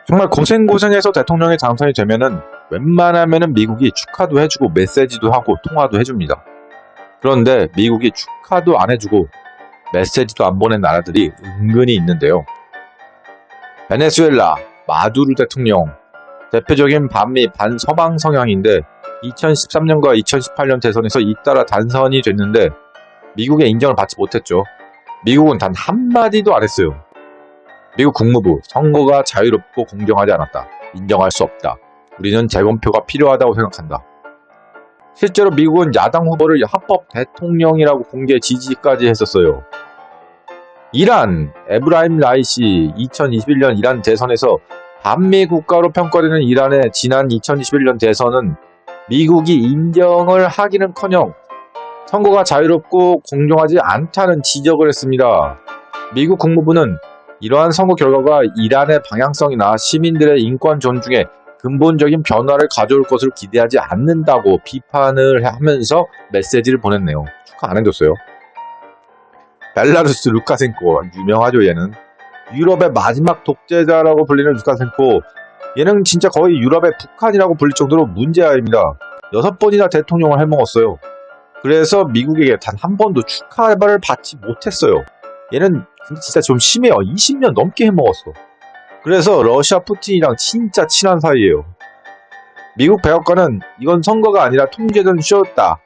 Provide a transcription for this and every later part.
정말 고생고생해서 대통령이 당선이 되면은 웬만하면은 미국이 축하도 해주고 메시지도 하고 통화도 해줍니다. 그런데 미국이 축하도 안 해주고 메시지도 안 보낸 나라들이 은근히 있는데요. 베네수엘라 마두로 대통령, 대표적인 반미 반서방 성향인데 2013년과 2018년 대선에서 잇따라 단선이 됐는데 미국의 인정을 받지 못했죠. 미국은 단 한마디도 안 했어요. 미국 국무부, 선거가 자유롭고 공정하지 않았다. 인정할 수 없다. 우리는 재검표가 필요하다고 생각한다. 실제로 미국은 야당 후보를 합법 대통령이라고 공개 지지까지 했었어요. 이란, 에브라임 라이시 2021년 이란 대선에서 반미 국가로 평가되는 이란의 지난 2021년 대선은 미국이 인정을 하기는커녕 선거가 자유롭고 공정하지 않다는 지적을 했습니다. 미국 국무부는 이러한 선거 결과가 이란의 방향성이나 시민들의 인권 존중에 근본적인 변화를 가져올 것을 기대하지 않는다고 비판을 하면서 메시지를 보냈네요. 축하 안 해줬어요. 벨라루스 루카센코, 유명하죠 얘는. 유럽의 마지막 독재자라고 불리는 루카센코, 얘는 진짜 거의 유럽의 북한이라고 불릴 정도로 문제아입니다. 6번이나 대통령을 해먹었어요. 그래서 미국에게 단 한 번도 축하를 받지 못했어요. 얘는 근데 진짜 좀 심해요. 20년 넘게 해먹었어. 그래서 러시아 푸틴이랑 진짜 친한 사이예요. 미국 백악관은 이건 선거가 아니라 통제전 쇼였다.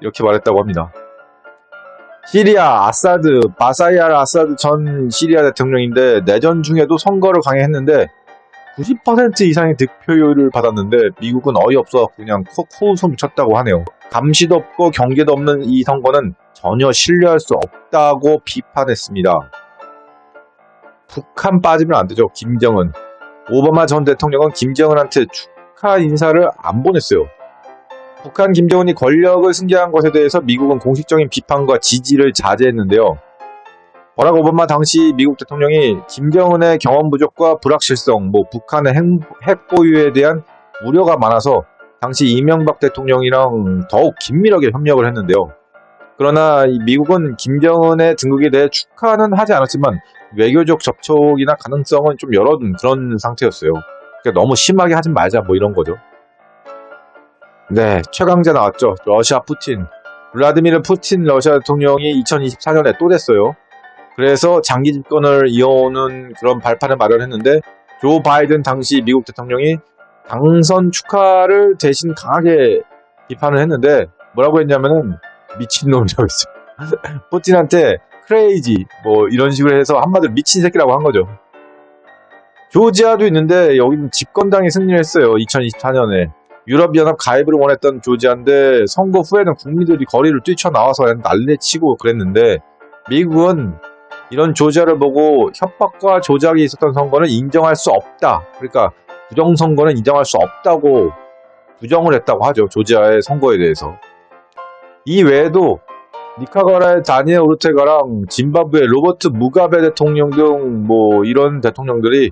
이렇게 말했다고 합니다. 시리아 아사드, 바사이알 아사드 전 시리아 대통령인데 내전 중에도 선거를 강행했는데 90% 이상의 득표율을 받았는데 미국은 어이없어 그냥 코웃음 쳤다고 하네요. 감시도 없고 경계도 없는 이 선거는 전혀 신뢰할 수 없다고 비판했습니다. 북한 빠지면 안 되죠. 김정은. 오바마 전 대통령은 김정은한테 축하 인사를 안 보냈어요. 북한 김정은이 권력을 승계한 것에 대해서 미국은 공식적인 비판과 지지를 자제했는데요. 버락 오바마 당시 미국 대통령이 김정은의 경험 부족과 불확실성, 북한의 핵 보유에 대한 우려가 많아서 당시 이명박 대통령이랑 더욱 긴밀하게 협력을 했는데요. 그러나 미국은 김정은의 등극에 대해 축하는 하지 않았지만 외교적 접촉이나 가능성은 좀 열어둔 그런 상태였어요. 그러니까 너무 심하게 하지 말자 이런 거죠. 네, 최강자 나왔죠. 러시아 푸틴. 블라디미르 푸틴 러시아 대통령이 2024년에 또 됐어요. 그래서 장기 집권을 이어오는 그런 발판을 마련했는데 조 바이든 당시 미국 대통령이 당선 축하를 대신 강하게 비판을 했는데 뭐라고 했냐면은 미친놈이라고 했어요. 푸틴한테 크레이지 이런 식으로 해서 한마디로 미친 새끼라고 한 거죠. 조지아도 있는데 여기는 집권당이 승리를 했어요. 2024년에. 유럽연합 가입을 원했던 조지아인데 선거 후에는 국민들이 거리를 뛰쳐나와서 난리치고 그랬는데 미국은 이런 조지아를 보고 협박과 조작이 있었던 선거는 인정할 수 없다. 그러니까 부정선거는 인정할 수 없다고 부정을 했다고 하죠. 조지아의 선거에 대해서. 이 외에도 니카라과의 다니엘 오르테가랑 짐바브웨 로버트 무가베 대통령 등 이런 대통령들이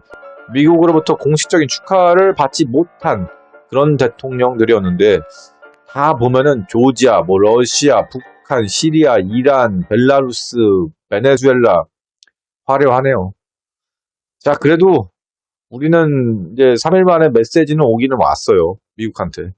미국으로부터 공식적인 축하를 받지 못한 그런 대통령들이었는데 다 보면은 조지아, 러시아, 북한, 시리아, 이란, 벨라루스, 베네수엘라 화려하네요. 자, 그래도 우리는 이제 3일 만에 메시지는 오기는 왔어요. 미국한테.